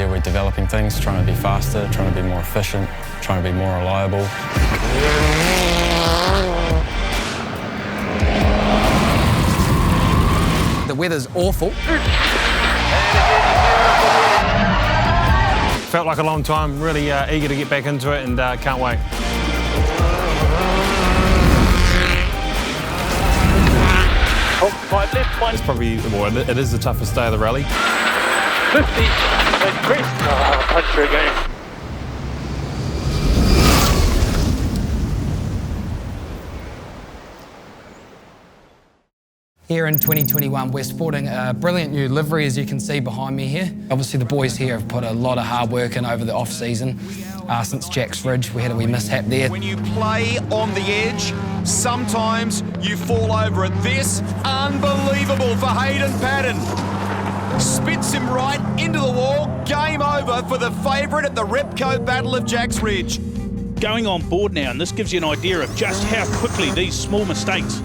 year we're developing things, trying to be faster, trying to be more efficient, trying to be more reliable. The weather's awful. Felt like a long time, really eager to get back into it and can't wait. Oh, 5 left, 1. It's probably, well, it is the toughest day of the rally. 50, and crest. Oh, puncher again. Here in 2021, we're sporting a brilliant new livery, as you can see behind me here. Obviously, the boys here have put a lot of hard work in over the off-season. Since Jack's Ridge, we had a wee mishap there. When you play on the edge, sometimes you fall over it. This, unbelievable for Hayden Paddon. Spits him right into the wall. Game over for the favourite at the Repco Battle of Jack's Ridge. Going on board now, and this gives you an idea of just how quickly these small mistakes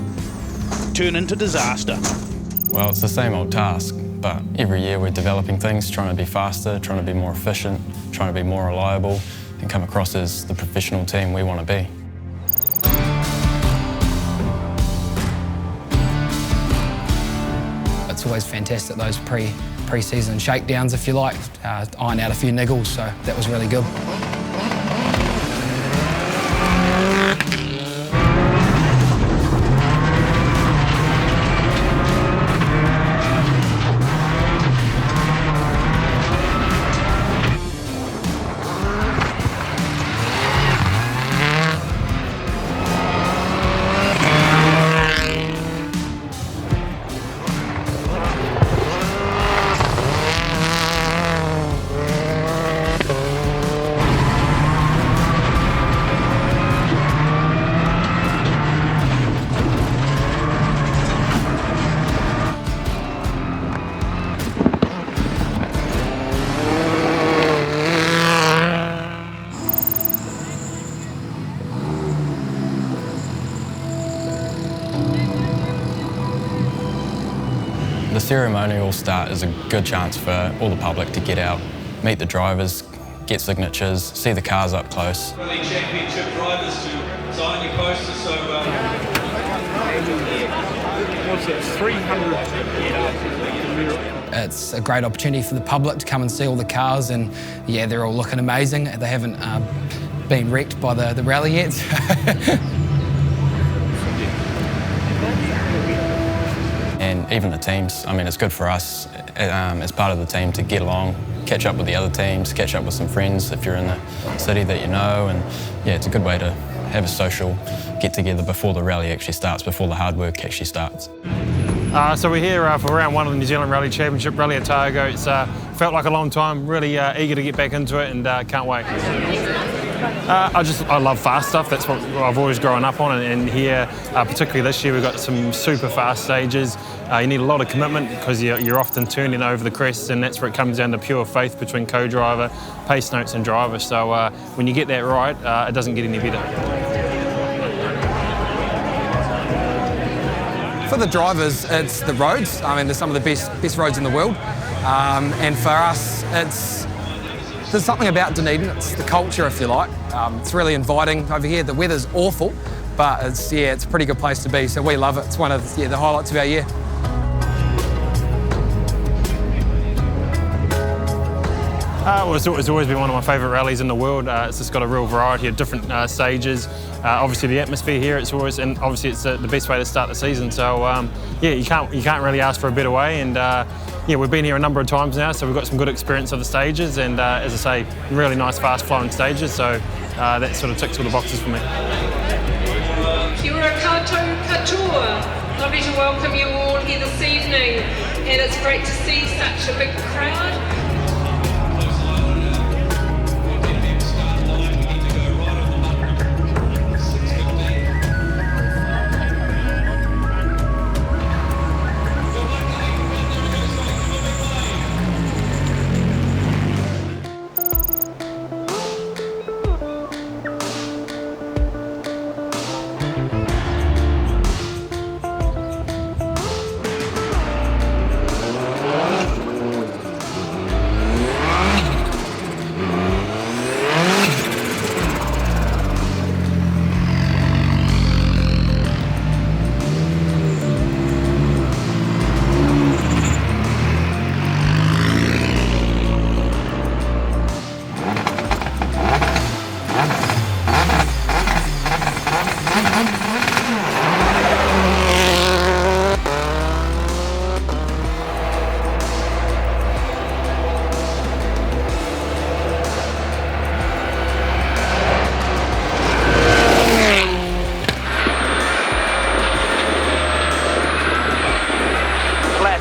turn into disaster. Well, it's the same old task, but every year we're developing things, trying to be faster, trying to be more efficient, trying to be more reliable, and come across as the professional team we want to be. It's always fantastic, those pre-season shakedowns, if you like, iron out a few niggles, so that was really good. The ceremonial start is a good chance for all the public to get out, meet the drivers, get signatures, see the cars up close. Rally Championship drivers to sign your posters, so What's it, 300? It's a great opportunity for the public to come and see all the cars, and yeah, they're all looking amazing. They haven't been wrecked by the rally yet. And even the teams, I mean, it's good for us as part of the team to get along, catch up with the other teams, catch up with some friends if you're in the city that you know, and yeah, it's a good way to have a social get-together before the rally actually starts, before the hard work actually starts. So we're here for round 1 of the New Zealand Rally Championship, Rally Otago. It's felt like a long time, really eager to get back into it and can't wait. I love fast stuff. That's what I've always grown up on, and here, particularly this year, we've got some super fast stages. You need a lot of commitment because you're often turning over the crests, and that's where it comes down to pure faith between co-driver, pace notes and driver. So when you get that right, it doesn't get any better. For the drivers, it's the roads. I mean, they're some of the best roads in the world. And for us, there's something about Dunedin. It's the culture, if you like. It's really inviting over here. The weather's awful, but it's a pretty good place to be. So we love it. It's one of the highlights of our year. Well, it's always been one of my favourite rallies in the world. It's just got a real variety of different stages. Obviously, the atmosphere here, it's the best way to start the season. So yeah, you can't really ask for a better way. And yeah, we've been here a number of times now, so we've got some good experience of the stages. And as I say, really nice, fast-flowing stages. So that sort of ticks all the boxes for me. Kia ora koutou katoa. Lovely to welcome you all here this evening, and it's great to see such a big crowd.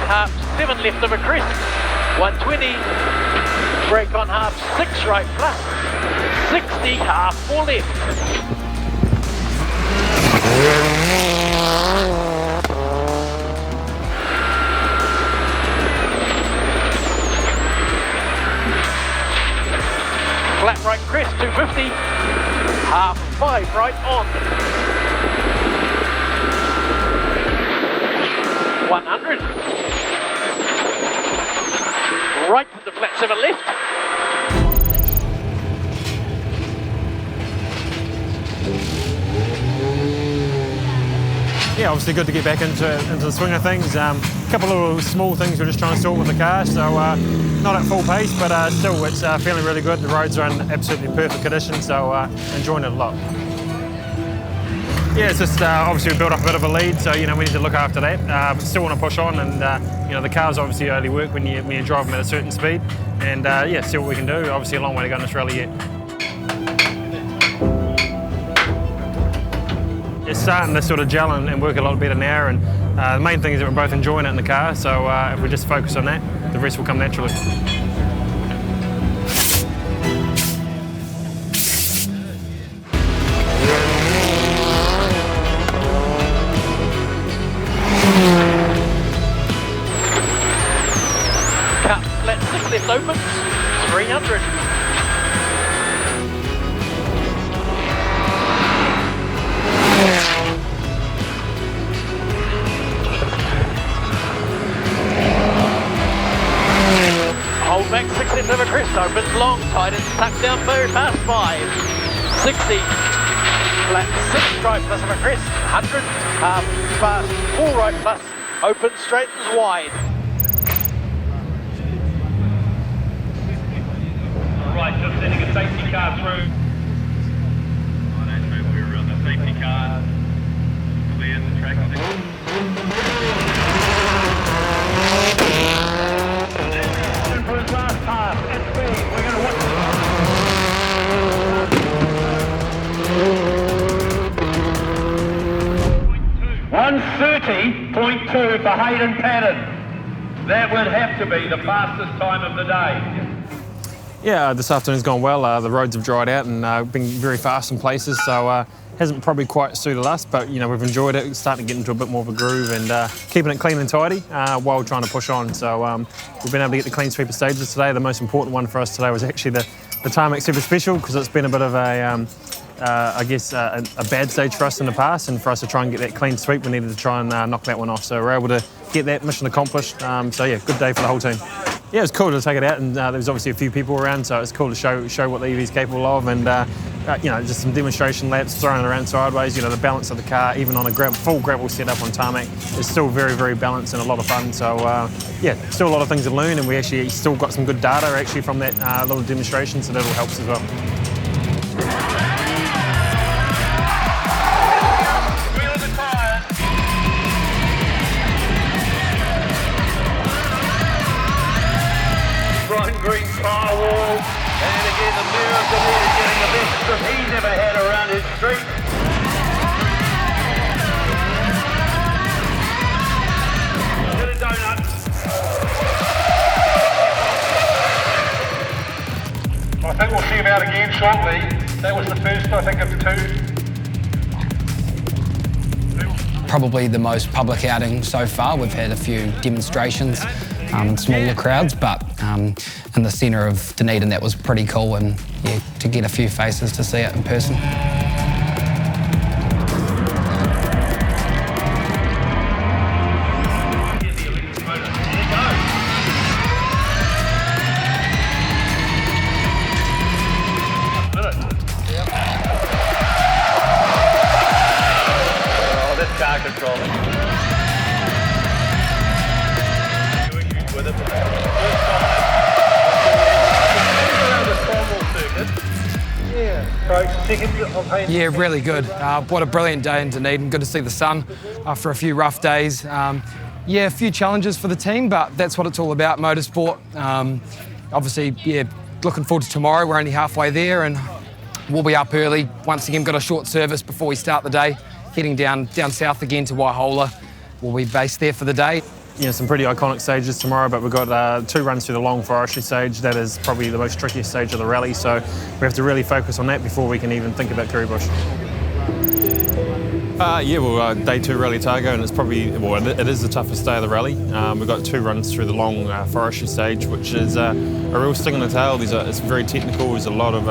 half, 7 left of a crest, 120, brake on half, 6 right plus, 60, half 4 left. Flat right crest, 250, half 5 right on. 100. Right to the flat 7 left. Yeah, obviously good to get back into the swing of things. A couple of little small things we're just trying to sort with the car, so not at full pace, but still it's feeling really good. The roads are in absolutely perfect condition, so enjoying it a lot. Yeah, it's just obviously we built up a bit of a lead, so we need to look after that. But still want to push on, and the cars obviously only work when you drive them at a certain speed, and yeah, see what we can do. Obviously a long way to go in this rally yet. It's starting to sort of gel and work a lot better now, and the main thing is that we're both enjoying it in the car, so if we just focus on that, the rest will come naturally. Cut, flat 6 left open, 300. Hold back 6 left over crest, opens long, tightens, tuck down very fast 5, 60, flat 6 right plus over crest, 100, half fast 4 right plus, open straightens wide. Right, just sending a safety car through. I don't know, we're on the safety car. Clears the track, I think. For his last pass, at speed, we're going to watch. 1:30.2 for Hayden Paddon. That would have to be the fastest time of the day. Yeah, this afternoon's gone well. The roads have dried out and been very fast in places, so hasn't probably quite suited us, but we've enjoyed it. It's starting to get into a bit more of a groove and keeping it clean and tidy while trying to push on. So we've been able to get the clean sweeper stages today. The most important one for us today was actually the Tarmac Super Special, because it's been a bit of a I guess a bad stage for us in the past, and for us to try and get that clean sweep, we needed to try and knock that one off. So we're able to get that mission accomplished. So yeah, good day for the whole team. Yeah, it was cool to take it out, and there was obviously a few people around, so it's cool to show what the EV's capable of, and just some demonstration laps, throwing it around sideways. The balance of the car, even on a full gravel setup on tarmac, is still very, very balanced and a lot of fun. So yeah, still a lot of things to learn, and we actually still got some good data actually from that little demonstration, so that'll help us as well. Green firewall, and again the miracle here getting the best grip he's ever had around his street. Get a donut. I think we'll see him out again shortly. That was the first, I think, of 2. Probably the most public outing so far. We've had a few demonstrations in smaller crowds, but in the centre of Dunedin, that was pretty cool, and yeah, to get a few faces to see it in person. Oh, this car control. With it. Yeah, really good. What a brilliant day in Dunedin. Good to see the sun after a few rough days. Yeah, a few challenges for the team, but that's what it's all about, motorsport. Obviously, yeah, looking forward to tomorrow. We're only halfway there, and we'll be up early. Once again, got a short service before we start the day, heading down south again to WAIHOLA. We'll be based there for the day. some pretty iconic stages tomorrow, but we've got 2 runs through the long forestry stage. That is probably the most trickiest stage of the rally, so we have to really focus on that before we can even think about Kuri Bush. Day 2 Rally Otago, and it's probably, it is the toughest day of the rally. We've got 2 runs through the long forestry stage, which is a real sting in the tail. It's very technical, there's a lot of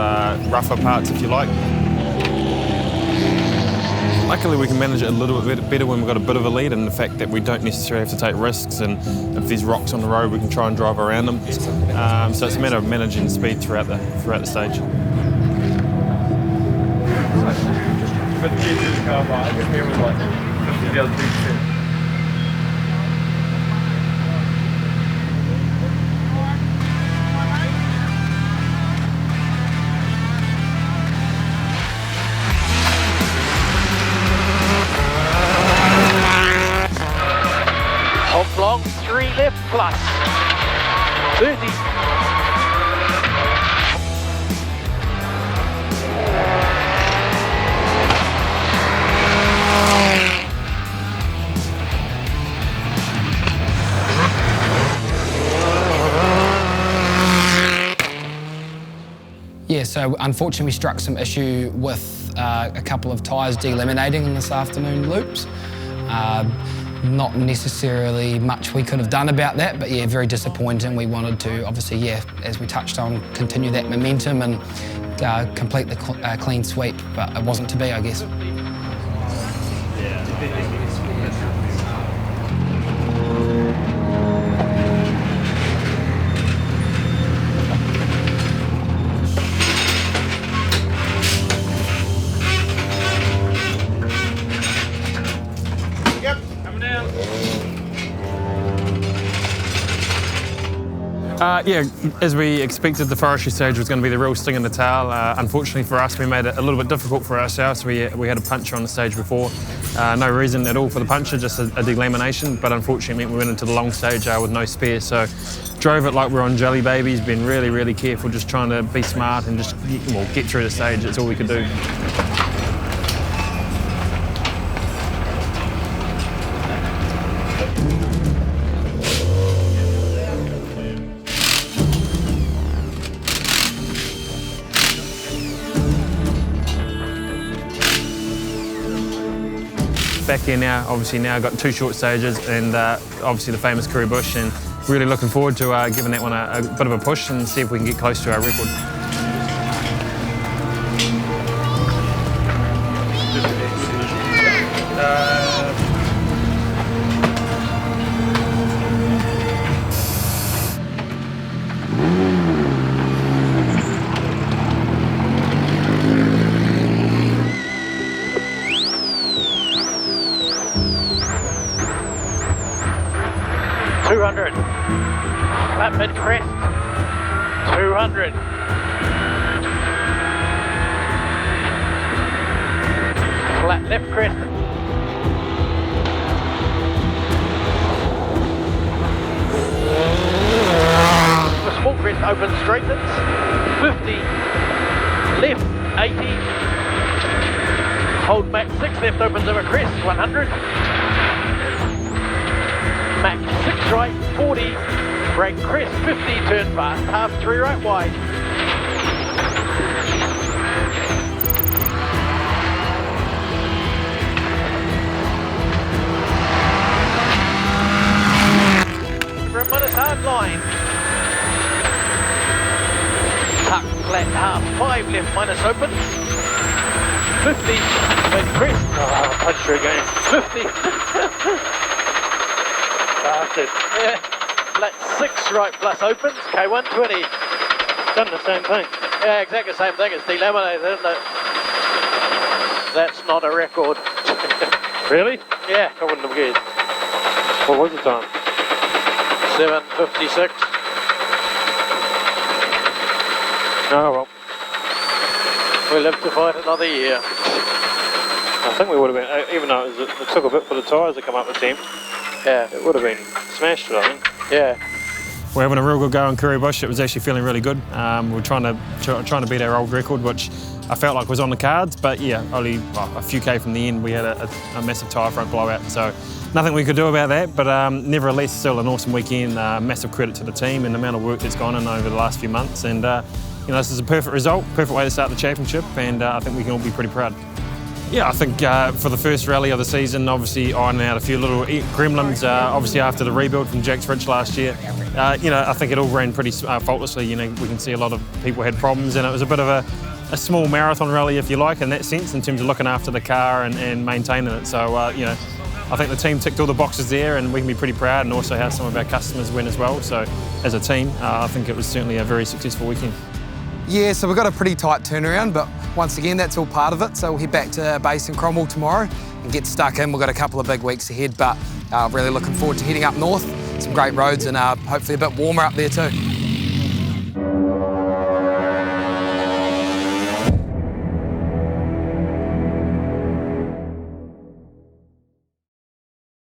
rougher parts, if you like. Luckily we can manage it a little bit better when we've got a bit of a lead, and the fact that we don't necessarily have to take risks, and if there's rocks on the road we can try and drive around them. So it's a matter of managing speed throughout the stage. But the kids in the car, I guess there was like 50 the other 2%. Hop long, 3 left plus 30. Yeah, so unfortunately we struck some issue with a couple of tyres delaminating in this afternoon loops. Not necessarily much we could have done about that, but yeah, very disappointing. We wanted to, obviously, yeah, as we touched on, continue that momentum and complete the clean sweep, but it wasn't to be, I guess. As we expected, the forestry stage was going to be the real sting in the tail. Unfortunately for us, we made it a little bit difficult for ourselves. We had a puncher on the stage before. No reason at all for the puncher, just a delamination, but unfortunately we went into the long stage with no spare. So drove it like we're on jelly babies, been really, really careful, just trying to be smart and just get through the stage. That's all we could do. Back here now, obviously now got 2 short stages, and obviously the famous Kuri Bush, and really looking forward to giving that one a bit of a push and see if we can get close to our record. Flat mid crest, 200. Flat left crest. The small crest open straightens, 50. Left, 80. Hold max 6 left opens over crest, 100. Max 6 right, 40, brake crest 50, turn fast, half 3 right wide. From minus hard line. Tuck flat, half 5 left, minus open. 50, mid crest, punch her again, 50. Bastard. Yeah, flat 6 right plus opens, K120. Done the same thing. Yeah, exactly the same thing, it's delaminated, isn't it? That's not a record. Really? Yeah. I wouldn't have guessed. What was the time? 7:56. Oh well. We live to fight another year. I think we would have been, even though it took a bit for the tyres to come up the team. Yeah. It would have been smashed, I think. Yeah. We're having a real good go on Kuri Bush. It was actually feeling really good. We're trying to beat our old record, which I felt like was on the cards, but yeah, only a few K from the end we had a massive tyre front blowout, so nothing we could do about that, but nevertheless still an awesome weekend. Massive credit to the team and the amount of work that's gone in over the last few months, and you know, this is a perfect result, perfect way to start the championship, and I think we can all be pretty proud. Yeah, I think for the first rally of the season, obviously ironing out a few little gremlins, obviously after the rebuild from Jack's Ridge last year, you know, I think it all ran pretty faultlessly. You know, we can see a lot of people had problems, and it was a bit of a small marathon rally, if you like, in that sense, in terms of looking after the car and maintaining it. So, you know, I think the team ticked all the boxes there, and we can be pretty proud, and also how some of our customers went as well. So, as a team, I think it was certainly a very successful weekend. Yeah, so we've got a pretty tight turnaround, but once again, that's all part of it. So we'll head back to base in Cromwell tomorrow and get stuck in. We've got a couple of big weeks ahead, but really looking forward to heading up north. Some great roads and hopefully a bit warmer up there too.